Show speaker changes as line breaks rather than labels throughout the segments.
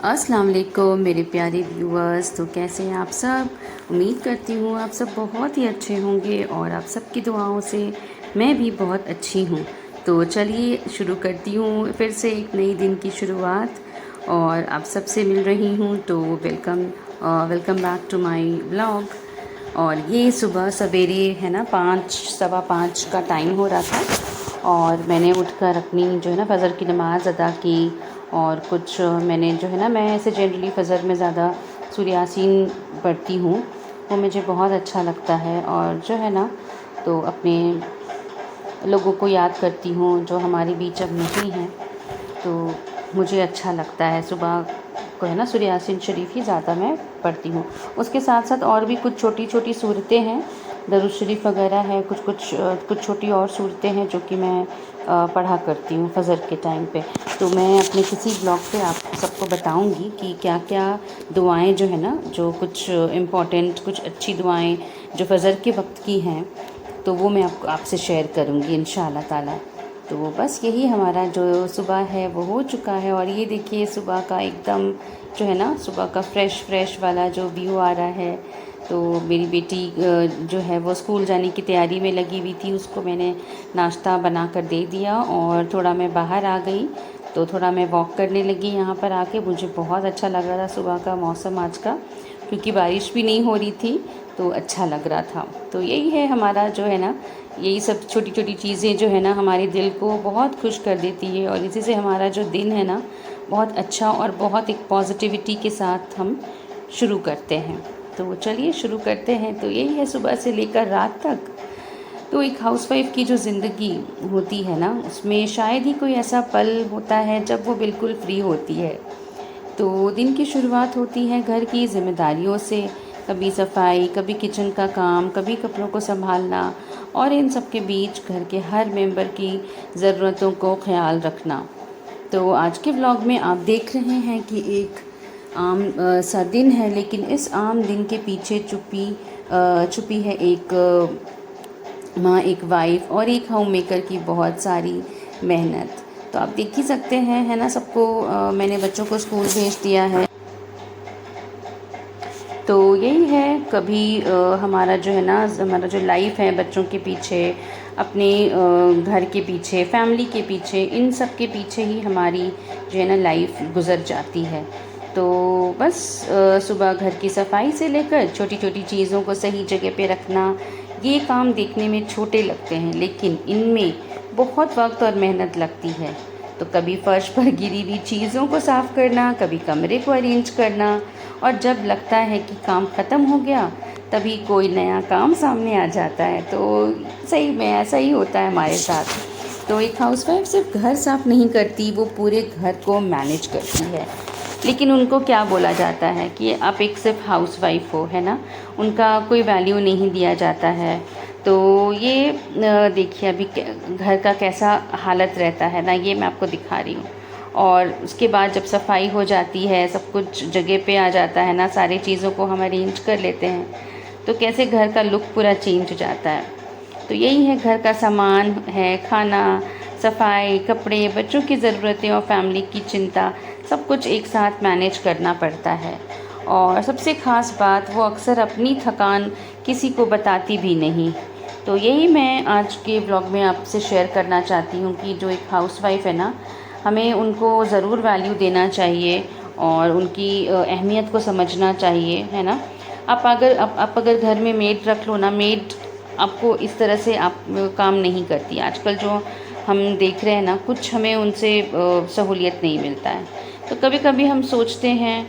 अस्सलाम वालेकुम मेरे प्यारे व्यूअर्स। तो कैसे हैं आप सब? उम्मीद करती हूँ आप सब बहुत ही अच्छे होंगे और आप सबकी दुआओं से मैं भी बहुत अच्छी हूँ। तो चलिए शुरू करती हूँ फिर से एक नई दिन की शुरुआत और आप सबसे मिल रही हूँ। तो welcome back to my vlog. और ये सुबह सवेरे है ना 5 सवा 5 का टाइम हो रहा था और मैंने उठकर अपनी जो है ना फ़जर की नमाज़ अदा की। और कुछ मैंने जो है ना, मैं ऐसे जनरली फ़जर में ज़्यादा सूर्य यासीन पढ़ती हूँ, वो मुझे बहुत अच्छा लगता है। और जो है ना, तो अपने लोगों को याद करती हूँ जो हमारे बीच अब नहीं हैं। तो मुझे अच्छा लगता है सुबह को है ना सूर्य यासीन शरीफ ही ज़्यादा मैं पढ़ती हूँ। उसके साथ साथ और भी कुछ छोटी छोटी सूरतें हैं, दरूद शरीफ वगैरह है, कुछ छोटी और सूरतें हैं जो कि मैं पढ़ा करती हूँ फ़जर के टाइम पे। तो मैं अपने किसी ब्लॉग पे आप सबको बताऊँगी कि क्या क्या दुआएं जो है ना, जो कुछ इम्पॉर्टेंट कुछ अच्छी दुआएं जो फ़जर के वक्त की हैं, तो वो मैं आपसे शेयर करूँगी इंशाअल्लाह ताला। तो बस यही हमारा जो सुबह है वो हो चुका है। और ये देखिए सुबह का एकदम जो है ना, सुबह का फ्रेश वाला जो व्यू आ रहा है। तो मेरी बेटी जो है वो स्कूल जाने की तैयारी में लगी हुई थी, उसको मैंने नाश्ता बना कर दे दिया और थोड़ा मैं बाहर आ गई। तो थोड़ा मैं वॉक करने लगी यहाँ पर आके। मुझे बहुत अच्छा लग रहा था सुबह का मौसम आज का, क्योंकि बारिश भी नहीं हो रही थी, तो अच्छा लग रहा था। तो यही है हमारा जो है ना, यही सब छोटी छोटी चीज़ें जो है ना हमारे दिल को बहुत खुश कर देती है और इसी से हमारा जो दिन है ना बहुत अच्छा और बहुत एक पॉजिटिविटी के साथ हम शुरू करते हैं। तो चलिए शुरू करते हैं। तो यही है सुबह से लेकर रात तक। तो एक हाउसवाइफ की जो ज़िंदगी होती है ना, उसमें शायद ही कोई ऐसा पल होता है जब वो बिल्कुल फ्री होती है। तो दिन की शुरुआत होती है घर की ज़िम्मेदारियों से, कभी सफाई, कभी किचन का काम, कभी कपड़ों को संभालना और इन सब के बीच घर के हर मेंबर की ज़रूरतों को ख्याल रखना। तो आज के व्लॉग में आप देख रहे हैं कि एक आम सा दिन है, लेकिन इस आम दिन के पीछे छुपी है एक माँ, एक वाइफ और एक होम मेकर की बहुत सारी मेहनत। तो आप देख ही सकते हैं, है ना। सबको मैंने बच्चों को स्कूल भेज दिया है। तो यही है, कभी हमारा जो है ना, हमारा जो लाइफ है बच्चों के पीछे, अपने घर के पीछे, फैमिली के पीछे, इन सब के पीछे ही हमारी जो है ना लाइफ गुजर जाती है। तो बस सुबह घर की सफाई से लेकर छोटी छोटी चीज़ों को सही जगह पे रखना, ये काम देखने में छोटे लगते हैं, लेकिन इनमें बहुत वक्त और मेहनत लगती है। तो कभी फर्श पर गिरी हुई चीज़ों को साफ़ करना, कभी कमरे को अरेंज करना, और जब लगता है कि काम ख़त्म हो गया तभी कोई नया काम सामने आ जाता है। तो सही में ऐसा ही होता है हमारे साथ। तो एक हाउसवाइफ सिर्फ घर साफ़ नहीं करती, वो पूरे घर को मैनेज करती है। लेकिन उनको क्या बोला जाता है कि आप एक सिर्फ हाउसवाइफ हो, है ना, उनका कोई वैल्यू नहीं दिया जाता है। तो ये देखिए अभी घर का कैसा हालत रहता है ना, ये मैं आपको दिखा रही हूँ। और उसके बाद जब सफाई हो जाती है, सब कुछ जगह पे आ जाता है ना, सारी चीज़ों को हम अरेंज कर लेते हैं, तो कैसे घर का लुक पूरा चेंज हो जाता है। तो यही है, घर का सामान है, खाना, सफाई, कपड़े, बच्चों की ज़रूरतें और फैमिली की चिंता, सब कुछ एक साथ मैनेज करना पड़ता है। और सबसे ख़ास बात, वो अक्सर अपनी थकान किसी को बताती भी नहीं। तो यही मैं आज के ब्लॉग में आपसे शेयर करना चाहती हूँ कि जो एक हाउसवाइफ है ना, हमें उनको ज़रूर वैल्यू देना चाहिए और उनकी अहमियत को समझना चाहिए, है ना। आप अगर घर में मेड रख लो ना, मेड आपको इस तरह से आप काम नहीं करती। आजकल जो हम देख रहे हैं ना, कुछ हमें उनसे सहूलियत नहीं मिलता है। तो कभी कभी हम सोचते हैं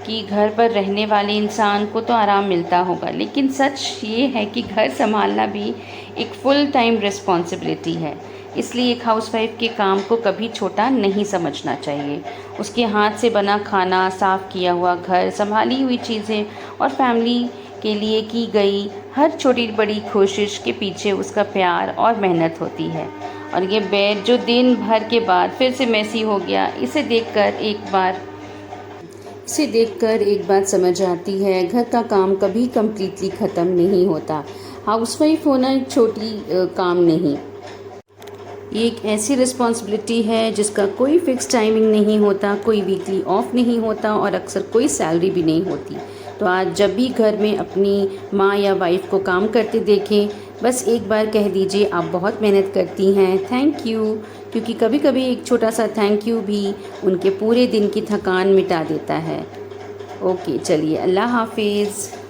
कि घर पर रहने वाले इंसान को तो आराम मिलता होगा, लेकिन सच ये है कि घर संभालना भी एक फुल टाइम रिस्पॉन्सिबिलिटी है। इसलिए एक हाउसवाइफ के काम को कभी छोटा नहीं समझना चाहिए। उसके हाथ से बना खाना, साफ़ किया हुआ घर, संभाली हुई चीज़ें और फैमिली के लिए की गई हर छोटी बड़ी कोशिश के पीछे उसका प्यार और मेहनत होती है। और ये बेड जो दिन भर के बाद फिर से मैसी हो गया, इसे देखकर एक बात समझ आती है, घर का काम कभी कम्प्लीटली ख़त्म नहीं होता। हाउसवाइफ होना एक छोटी काम नहीं, ये एक ऐसी रिस्पॉन्सिबिलिटी है जिसका कोई फ़िक्स टाइमिंग नहीं होता, कोई वीकली ऑफ नहीं होता और अक्सर कोई सैलरी भी नहीं होती। तो आज जब भी घर में अपनी माँ या वाइफ को काम करते देखें, बस एक बार कह दीजिए आप बहुत मेहनत करती हैं, थैंक यू। क्योंकि कभी कभी एक छोटा सा थैंक यू भी उनके पूरे दिन की थकान मिटा देता है। ओके, चलिए, अल्लाह हाफिज़।